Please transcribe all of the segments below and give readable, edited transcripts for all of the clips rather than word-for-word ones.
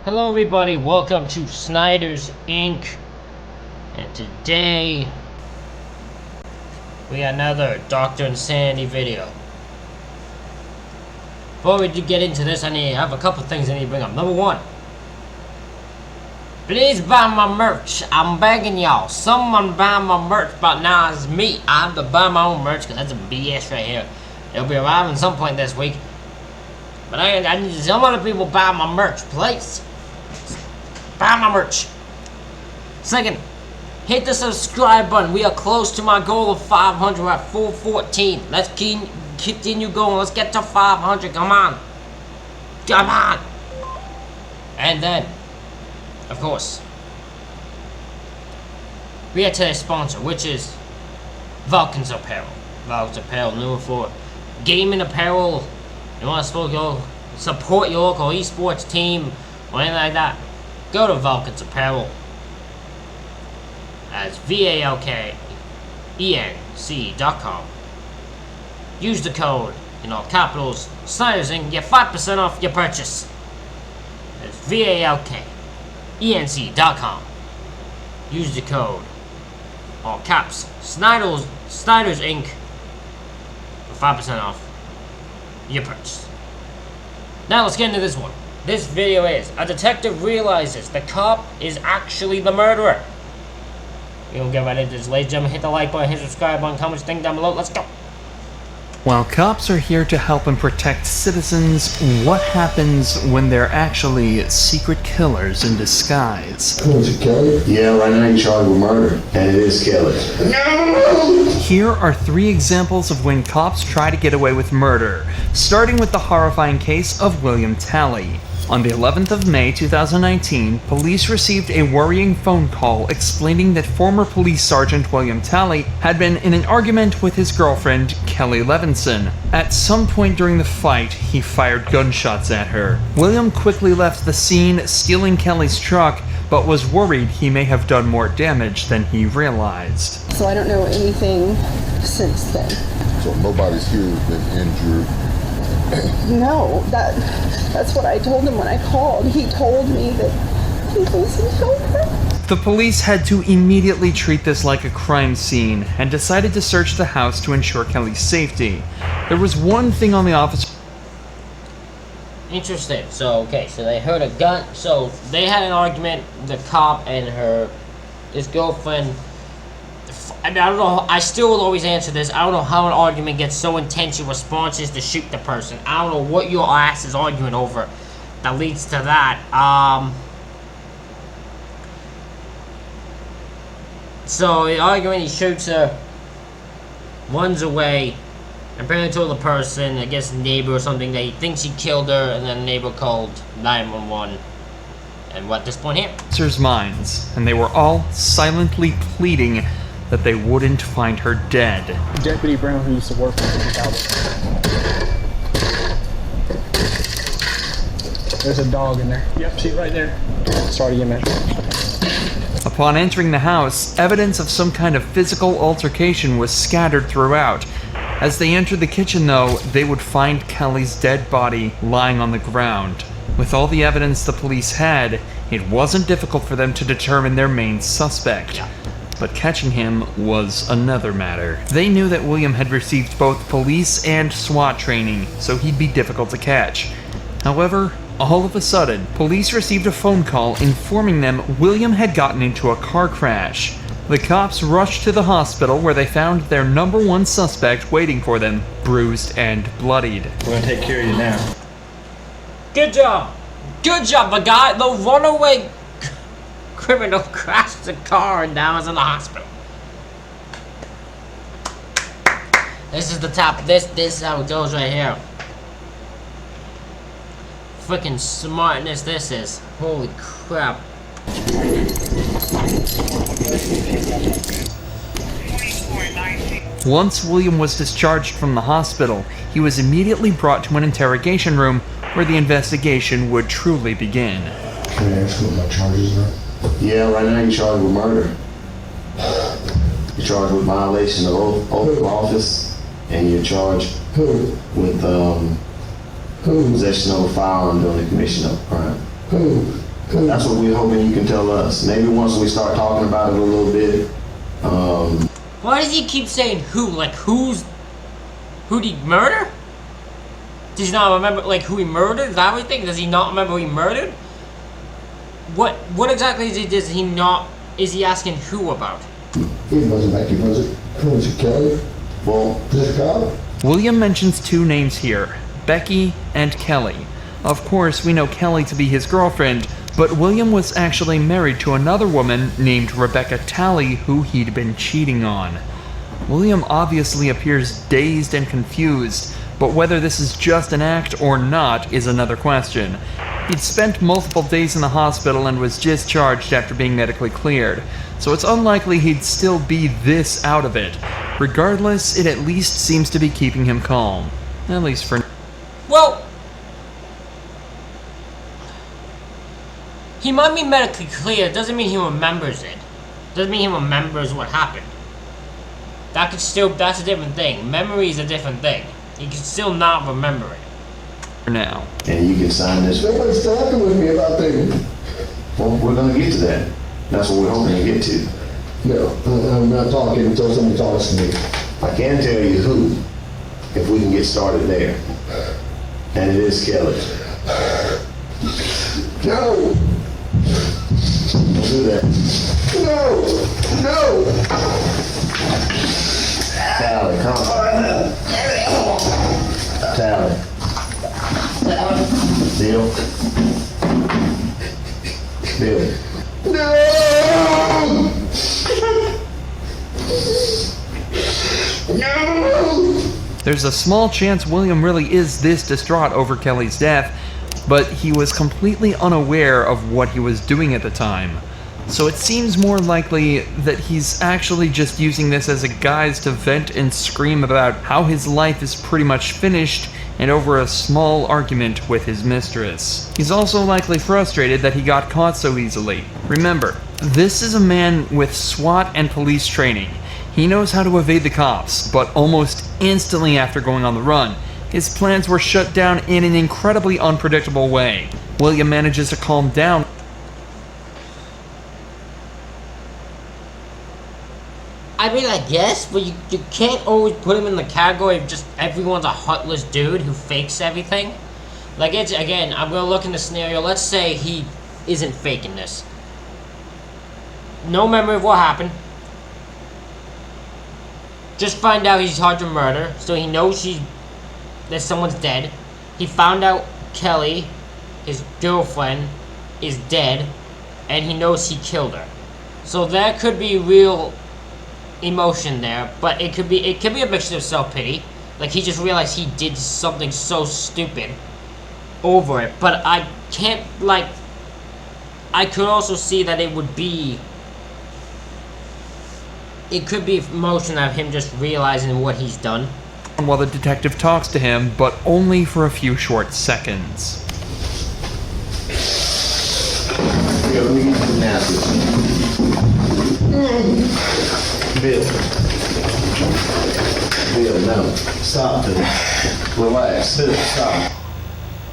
Hello everybody, welcome to Snyder's Inc. And today we got another Dr. Insanity video. Before we do get into this, I have a couple things I need to bring up. Number one, please buy my merch. I'm begging y'all. Someone buy my merch, but now it's me. I have to buy my own merch because that's a BS right here. It'll be arriving some point this week. But I need some other people buy my merch, please. Buy my merch. Second, hit the subscribe button. We are close to my goal of 500. We're at 414. Let's continue going. Let's get to 500. Come on. Come on. And then, of course, we have today's sponsor, which is Vulcan's Apparel. Vulcan's Apparel, known for gaming apparel. You want to support your local esports team or anything like that? Go to Vulcan's Apparel. That's VALKENC.com. Use the code in all capitals, Snyder's Inc. Get 5% off your purchase. That's VALKENC.com. Use the code, all caps, Snyder's Inc. for 5% off your purchase. Now let's get into this one. This video is, a detective realizes the cop is actually the murderer. We'll get right into this, ladies and gentlemen. Hit the like button, hit the subscribe button, comment your thing down below. Let's go. While cops are here to help and protect citizens, what happens when they're actually secret killers in disguise? Was it Kelly? Yeah, right now you're charged with murder. And it is Kelly. No! Here are 3 examples of when cops try to get away with murder, starting with the horrifying case of William Talley. On the 11th of May 2019, police received a worrying phone call explaining that former police sergeant William Talley had been in an argument with his girlfriend, Kelly Levinson. At some point during the fight, he fired gunshots at her. William quickly left the scene, stealing Kelly's truck, but was worried he may have done more damage than he realized. So I don't know anything since then. So nobody's here has been injured? No, that's what I told him when I called. He told me that he was killed her. The police had to immediately treat this like a crime scene and decided to search the house to ensure Kelly's safety. There was one thing on the officer. Interesting. So they heard a gun. So they had an argument, the cop and his girlfriend. I don't know. I still will always answer this. I don't know how an argument gets so intense. Your response is to shoot the person. I don't know what your ass is arguing over that leads to that. So the argument, he shoots her, runs away, and apparently told the person, I guess neighbor or something, that he thinks he killed her, and then the neighbor called 911. And we're at this point here. Officers' minds, and they were all silently pleading that they wouldn't find her dead. Deputy Brown, who used to work with the There's a dog in there. Yep, see it right there. Sorry to get mad. Upon entering the house, evidence of some kind of physical altercation was scattered throughout. As they entered the kitchen, though, they would find Kelly's dead body lying on the ground. With all the evidence the police had, it wasn't difficult for them to determine their main suspect. But catching him was another matter. They knew that William had received both police and SWAT training, so he'd be difficult to catch. However, all of a sudden, police received a phone call informing them William had gotten into a car crash. The cops rushed to the hospital where they found their #1 suspect waiting for them, bruised and bloodied. We're gonna take care of you now. Good job. Good job, the runaway criminal crashed the car and now is in the hospital. This is the top. This is how it goes right here. Freaking smartness this is. Holy crap. Once William was discharged from the hospital, he was immediately brought to an interrogation room where the investigation would truly begin. Can I ask what my charges are? Yeah, right now you're charged with murder. You're charged with violation of oath of office, and you're charged with possession of a firearm during the commission of a crime. That's what we're hoping you can tell us. Maybe once we start talking about it a little bit. Why does he keep saying who? Like, who'd he murder? Does he not remember, like, who he murdered? Is that what you think? Does he not remember who he murdered? What exactly does he not, is he asking who about? It wasn't Becky, was it? Was it Kelly? Well, Was it God? William mentions two names here, Becky and Kelly. Of course, we know Kelly to be his girlfriend, but William was actually married to another woman named Rebecca Talley who he'd been cheating on. William obviously appears dazed and confused, but whether this is just an act or not is another question. He'd spent multiple days in the hospital and was discharged after being medically cleared, so it's unlikely he'd still be this out of it. Regardless, it at least seems to be keeping him calm. At least for... Well, he might be medically clear, doesn't mean he remembers it. Doesn't mean he remembers what happened. That could still, that's a different thing. Memory is a different thing. He could still not remember it. For now. and you can sign this. Nobody's talking with me about things. Well, we're gonna get to that. That's what we're hoping to get to. No, I'm not talking until somebody talks to me. I can tell you who, if we can get started there. And it is Kelly. No, Don't do that. no, no. Tally, come on. Tally. Bill. Bill. No! No! There's a small chance William really is this distraught over Kelly's death, but he was completely unaware of what he was doing at the time. So it seems more likely that he's actually just using this as a guise to vent and scream about how his life is pretty much finished and over a small argument with his mistress. He's also likely frustrated that he got caught so easily. Remember, this is a man with SWAT and police training. He knows how to evade the cops, but almost instantly after going on the run, his plans were shut down in an incredibly unpredictable way. William manages to calm down. I mean, I guess, but you can't always put him in the category of just everyone's a heartless dude who fakes everything. Like, it's, again, I'm gonna look in the scenario, let's say he isn't faking this. No memory of what happened. Just find out he's hard to murder, so he knows that someone's dead. He found out Kelly, his girlfriend, is dead, and he knows he killed her. So that could be real emotion there, but it could be a mixture of self-pity. Like, he just realized he did something so stupid over it. But I can't, like, I could also see that it could be emotion of him just realizing what he's done. While the detective talks to him, but only for a few short seconds. Bill, let me get you some napkins. Bill. Bill, no. Stop, Bill. Relax. Bill, stop.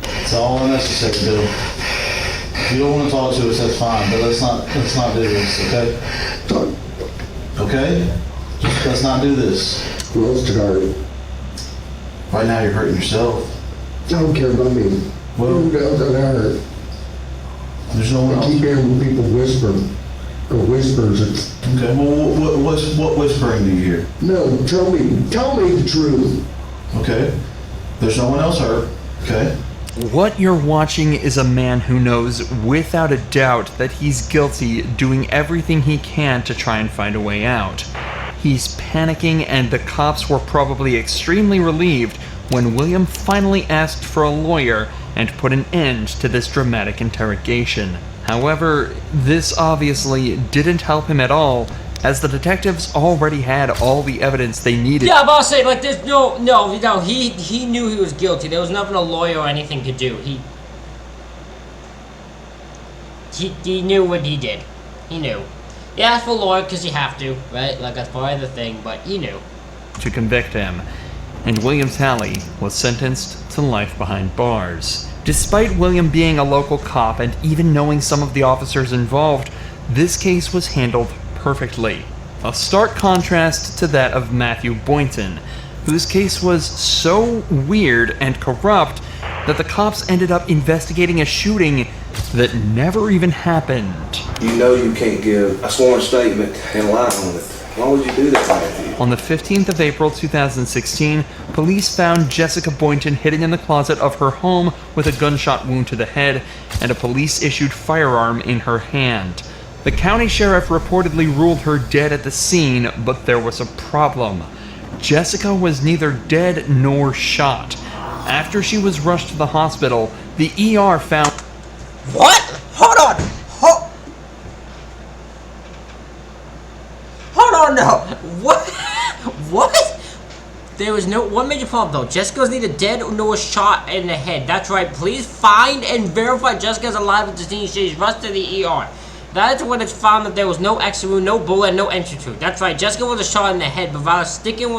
It's all unnecessary, Bill. If you don't want to talk to us, that's fine, but let's not do this, okay? Okay? Just let's not do this. What's the guard? Right now you're hurting yourself. I don't care about me. Well- Who else that I hurt? There's no one I else. keep hearing people whisper. Or whispers. Okay, well, what whispering do you hear? No, tell me the truth. Okay? There's no one else hurt, okay? What you're watching is a man who knows without a doubt that he's guilty, doing everything he can to try and find a way out. He's panicking, and the cops were probably extremely relieved when William finally asked for a lawyer and put an end to this dramatic interrogation. However, this obviously didn't help him at all, as the detectives already had all the evidence they needed. Yeah, I'm about to say, like, there's no, he knew he was guilty. There was nothing a lawyer or anything could do. He knew what he did. He knew. He asked for a lawyer because you have to, right? Like, that's part of the thing, but he knew. To convict him, and William Talley was sentenced to life behind bars. Despite William being a local cop and even knowing some of the officers involved, this case was handled perfectly. A stark contrast to that of Matthew Boynton, whose case was so weird and corrupt that the cops ended up investigating a shooting that never even happened. You know you can't give a sworn statement and lie on it. Why would you do that, Matthew? On the 15th of April 2016, police found Jessica Boynton hidden in the closet of her home with a gunshot wound to the head and a police-issued firearm in her hand. The county sheriff reportedly ruled her dead at the scene, but there was a problem. Jessica was neither dead nor shot. After she was rushed to the hospital, the ER found... What? Hold on. Hold on now. What? What? There was no one major problem though. Jessica's neither dead nor shot in the head. That's right. Please find and verify Jessica's alive at the scene. She's rushed to the ER. That's when it's found that there was no exit wound, no bullet, no entry tube. That's right. Jessica was shot in the head, but rather stricken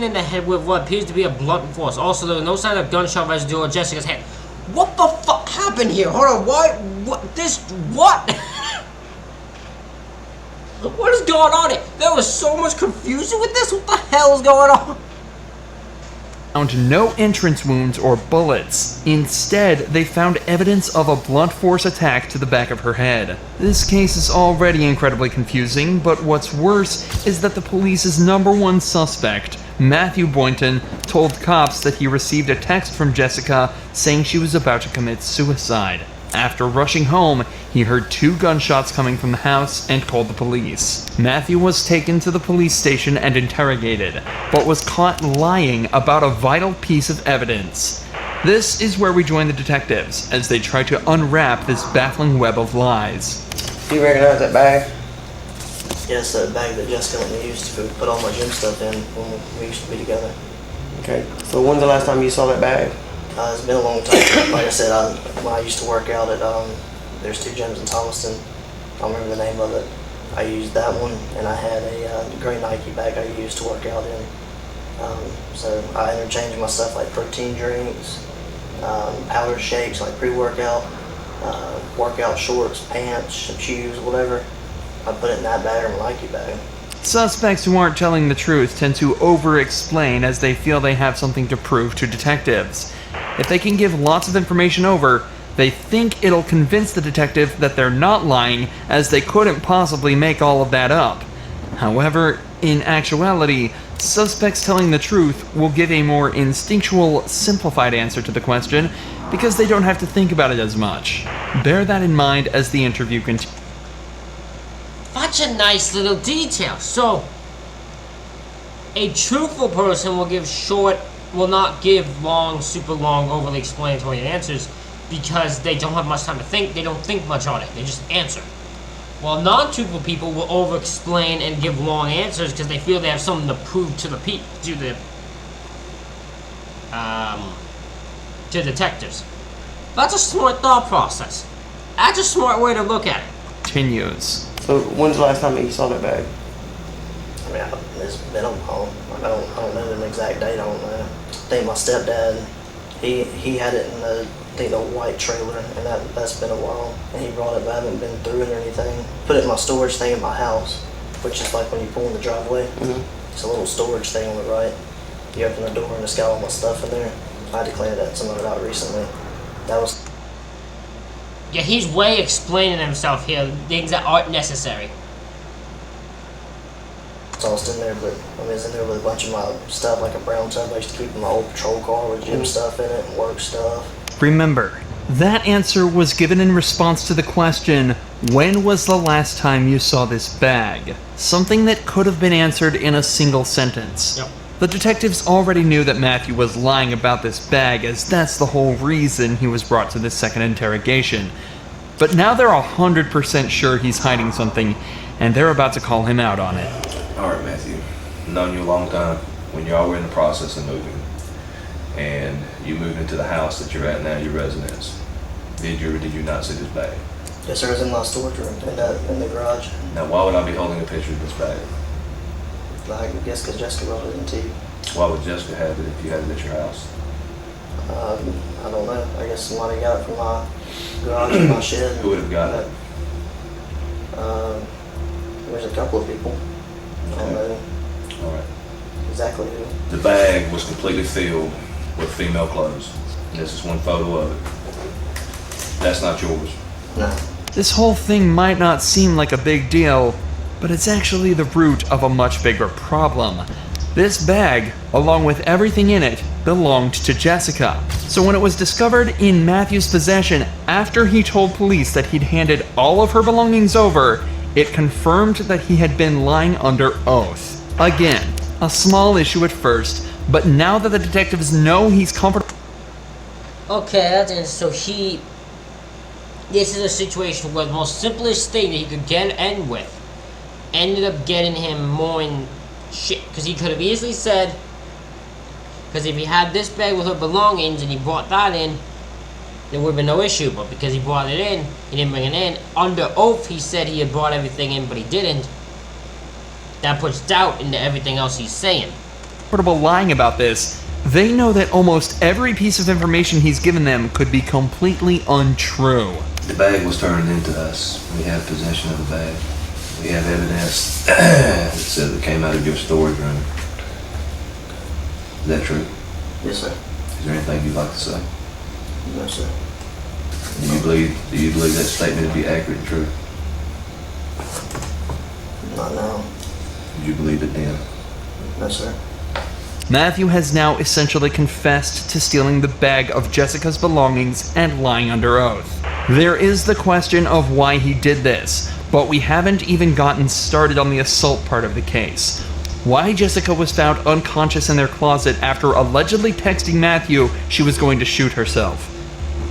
in the head with what appears to be a blunt force. Also, there was no sign of gunshot residue on Jessica's head. What the fuck happened here? Hold on. What? What? What is going on here? There was so much confusion with this. What the hell is going on? Found no entrance wounds or bullets. Instead, they found evidence of a blunt force attack to the back of her head. This case is already incredibly confusing, but what's worse is that the police's #1 suspect, Matthew Boynton, told cops that he received a text from Jessica saying she was about to commit suicide. After rushing home, he heard 2 gunshots coming from the house and called the police. Matthew was taken to the police station and interrogated, but was caught lying about a vital piece of evidence. This is where we join the detectives, as they try to unwrap this baffling web of lies. Do you recognize that bag? Yes, that bag that Jessica let me use to put all my gym stuff in when we used to be together. Okay, so when's the last time you saw that bag? It's been a long time. Like I said, when I used to work out at, there's 2 gyms in Thomaston. I don't remember the name of it. I used that one, and I had a gray Nike bag I used to work out in. So I interchanged my stuff like protein drinks, powder shakes like pre-workout, workout shorts, pants, shoes, whatever. I put it in that bag or my Nike bag. Suspects who aren't telling the truth tend to over-explain as they feel they have something to prove to detectives. If they can give lots of information over, they think it'll convince the detective that they're not lying, as they couldn't possibly make all of that up. However, in actuality, suspects telling the truth will give a more instinctual, simplified answer to the question, because they don't have to think about it as much. Bear that in mind as the interview continues. Such a nice little detail. So, a truthful person will not give long, super long, overly explanatory answers because they don't have much time to think. They don't think much on it. They just answer. While non-truthful people will over-explain and give long answers because they feel they have something to prove to the detectives. That's a smart thought process. That's a smart way to look at it. Continues. So when's the last time that you saw that bag? I mean, it's been a while. I don't know an exact date on that. I think my stepdad, he had it in the white trailer, and that's been a while. And he brought it, but I haven't been through it or anything. Put it in my storage thing in my house, which is like when you pull in the driveway. Mm-hmm. It's a little storage thing on the right. You open the door and it's got all my stuff in there. I declared that some of it out recently. That was. Yeah, he's way explaining himself here, things that aren't necessary. It's all in there, but I mean, it's in there with a bunch of my stuff, like a brown tub I used to keep in my old patrol car with gym stuff in it and work stuff. Remember, that answer was given in response to the question, when was the last time you saw this bag? Something that could have been answered in a single sentence. Yep. The detectives already knew that Matthew was lying about this bag, as that's the whole reason he was brought to this second interrogation. But now they're 100% sure he's hiding something, and they're about to call him out on it. Alright, Matthew. I've known you a long time. When y'all were in the process of moving, and you moved into the house that you're at now, your residence, did you or did you not see this bag? Yes, sir. It's in my storage room in the garage. Now, why would I be holding a picture of this bag? I guess because Jessica brought it in to you. Why would Jessica have it if you had it at your house? I don't know. I guess somebody got it from my garage and my shed. Who would have got it? There's a couple of people. I don't know All right. exactly who. The bag was completely filled with female clothes. This is one photo of it. That's not yours. No. This whole thing might not seem like a big deal, but it's actually the root of a much bigger problem. This bag, along with everything in it, belonged to Jessica. So when it was discovered in Matthew's possession after he told police that he'd handed all of her belongings over, it confirmed that he had been lying under oath. Again, a small issue at first, but now that the detectives know he's comfortable... Okay, that's it. So this is a situation where the most simplest thing that he could get in with ended up getting him more in shit. Because he could have easily said, because if he had this bag with her belongings and he brought that in, there would have been no issue. But because he brought it in, he didn't bring it in. Under oath, he said he had brought everything in, but he didn't. That puts doubt into everything else he's saying. lying about this, they know that almost every piece of information he's given them could be completely untrue. The bag was turned into us. We have possession of the bag. We have evidence that says it came out of your storage room. Is that true? Yes, sir. Is there anything you'd like to say? No, sir. Do you believe that statement to be accurate and true? Not now. Did you believe it then? No, sir. Matthew has now essentially confessed to stealing the bag of Jessica's belongings and lying under oath. There is the question of why he did this, but we haven't even gotten started on the assault part of the case. Why Jessica was found unconscious in their closet after allegedly texting Matthew she was going to shoot herself.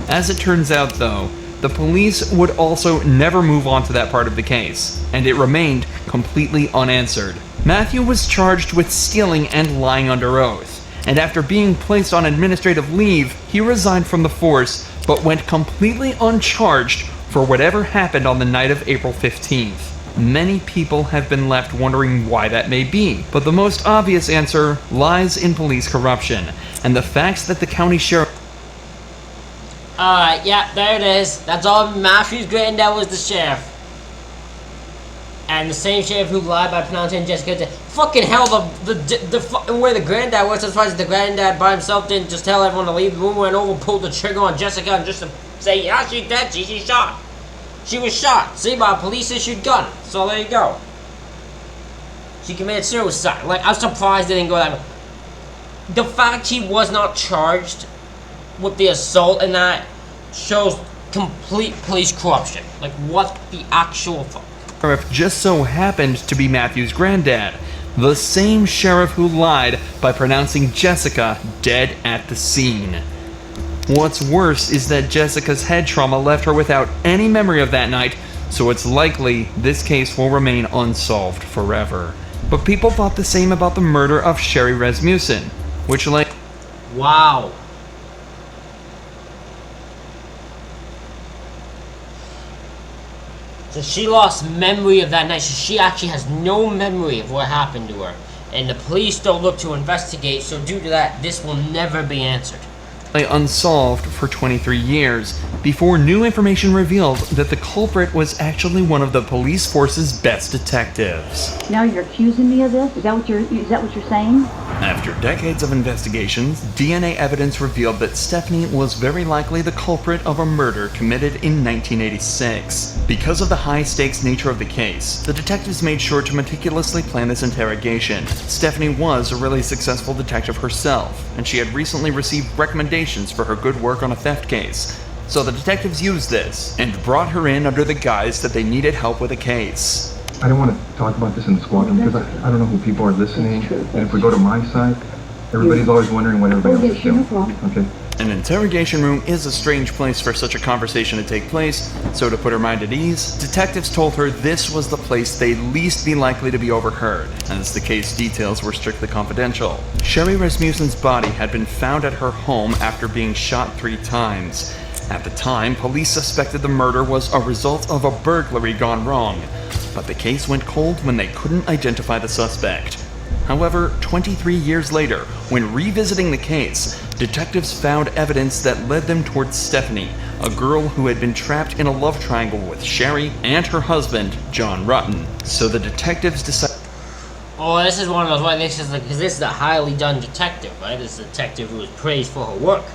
As it turns out though, the police would also never move on to that part of the case, and it remained completely unanswered. Matthew was charged with stealing and lying under oath, and after being placed on administrative leave, he resigned from the force, but went completely uncharged for whatever happened on the night of April 15th. Many people have been left wondering why that may be, but the most obvious answer lies in police corruption, and the facts that the county sheriff... Alright, yeah, there it is. That's all. Matthew's granddad was the sheriff. And the same sheriff who lied by pronouncing Jessica. Fucking hell, where the granddad was, that's why the granddad by himself didn't just tell everyone to leave the room, went over, pulled the trigger on Jessica, and just to say, yeah, she's dead, she's shot. She was shot, see, by a police-issued gun. So there you go. She committed suicide. Like, I'm surprised they didn't go that way. The fact he was not charged with the assault and that shows complete police corruption. Like, what the actual fuck? Sheriff just so happened to be Matthew's granddad, the same sheriff who lied by pronouncing Jessica dead at the scene. What's worse is that Jessica's head trauma left her without any memory of that night, so it's likely this case will remain unsolved forever. But people thought the same about the murder of Sherry Rasmussen, which Wow. So she lost memory of that night, so she actually has no memory of what happened to her. And the police don't look to investigate, so due to that, this will never be answered. Unsolved for 23 years, before new information revealed that the culprit was actually one of the police force's best detectives. Now you're accusing me of this? Is that what you're saying? After decades of investigations, DNA evidence revealed that Stephanie was very likely the culprit of a murder committed in 1986. Because of the high-stakes nature of the case, the detectives made sure to meticulously plan this interrogation. Stephanie was a really successful detective herself, and she had recently received recommendations for her good work on a theft case. So the detectives used this, and brought her in under the guise that they needed help with a case. I don't want to talk about this in the squad room because I don't know who people are listening. And if we go to my side, everybody's always wondering what everybody else is doing. Okay. An interrogation room is a strange place for such a conversation to take place, so to put her mind at ease, detectives told her this was the place they'd least be likely to be overheard, as the case details were strictly confidential. Sherry Rasmussen's body had been found at her home after being shot 3 times. At the time, police suspected the murder was a result of a burglary gone wrong, but the case went cold when they couldn't identify the suspect. However, 23 years later, when revisiting the case, detectives found evidence that led them towards Stephanie, a girl who had been trapped in a love triangle with Sherry and her husband, John Rutten. So the detectives decided... Oh, this is one of those, right? Because this is a highly done detective, right? This is a detective who is praised for her work.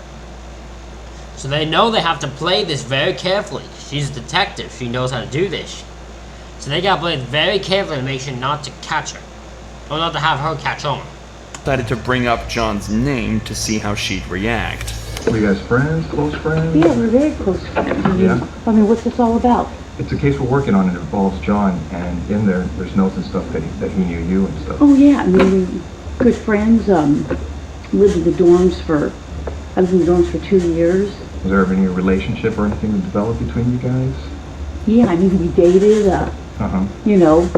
So they know they have to play this very carefully. She's a detective. She knows how to do this. So they gotta play it very carefully to make sure not to catch her. Or not to have her catch on. Decided to bring up John's name to see how she'd react. Were you guys friends? Close friends? Yeah, we're very close friends. Yeah? I mean, what's this all about? It's a case we're working on and it involves John, and in there's notes and stuff that he knew you and stuff. Oh, yeah, I mean, we good friends, lived in the dorms for, I lived in the dorms for 2 years. Was there ever any relationship or anything that developed between you guys? Yeah, I mean, we dated, you know,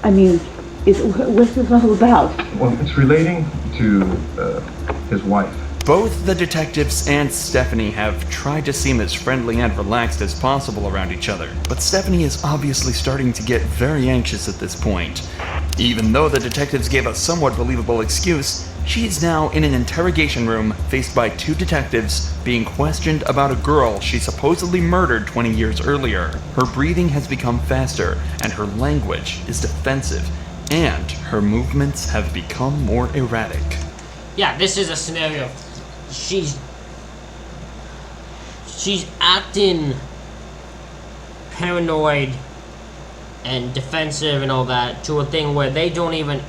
I mean, what's this all about? Well, it's relating to his wife. Both the detectives and Stephanie have tried to seem as friendly and relaxed as possible around each other, but Stephanie is obviously starting to get very anxious at this point. Even though the detectives gave a somewhat believable excuse, she's now in an interrogation room faced by 2 detectives being questioned about a girl she supposedly murdered 20 years earlier. Her breathing has become faster, and her language is defensive, and her movements have become more erratic. Yeah, this is a scenario. She's acting paranoid and defensive and all that to a thing where they don't even,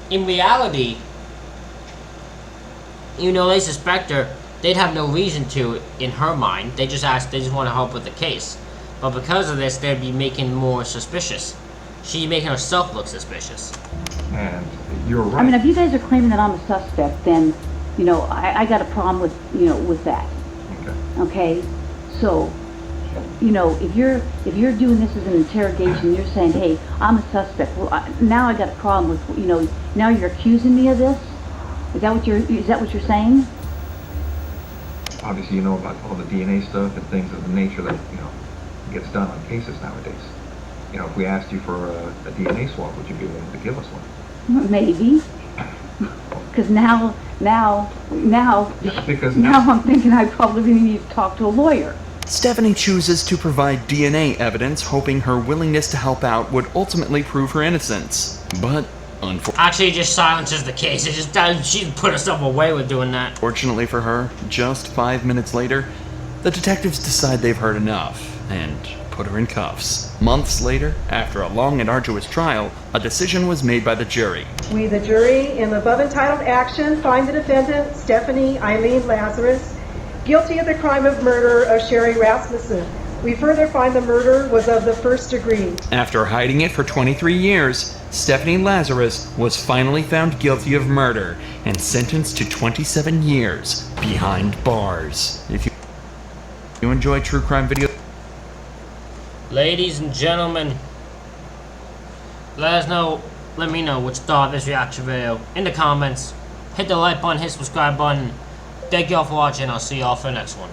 in reality, even though they suspect her, they'd have no reason to in her mind. They just want to help with the case. But because of this, they'd be making more suspicious. She's making herself look suspicious. And you're right. I mean, if you guys are claiming that I'm a suspect, then, you know, I got a problem with, you know, with that. Okay? So, you know, if you're doing this as an interrogation, you're saying, hey, I'm a suspect. Well, now I got a problem with, you know, now you're accusing me of this? Is that what you're saying? Obviously, you know about all the DNA stuff and things of the nature that, you know, gets done on cases nowadays. You know, if we asked you for a DNA swab, would you be willing to give us one? Maybe. Because now because I'm thinking I probably need to talk to a lawyer. Stephanie chooses to provide DNA evidence, hoping her willingness to help out would ultimately prove her innocence. But actually, it just silences the case. It just does. She put herself away with doing that. Fortunately for her, just 5 minutes later, the detectives decide they've heard enough and put her in cuffs. Months later, after a long and arduous trial, a decision was made by the jury. We, the jury, in the above entitled action, find the defendant, Stephanie Eileen Lazarus, guilty of the crime of murder of Sherry Rasmussen. We further find the murder was of the first degree. After hiding it for 23 years, Stephanie Lazarus was finally found guilty of murder and sentenced to 27 years behind bars. If you enjoy true crime videos, ladies and gentlemen, let me know what you thought of this reaction video in the comments. Hit the like button, hit the subscribe button. Thank y'all for watching. I'll see y'all for the next one.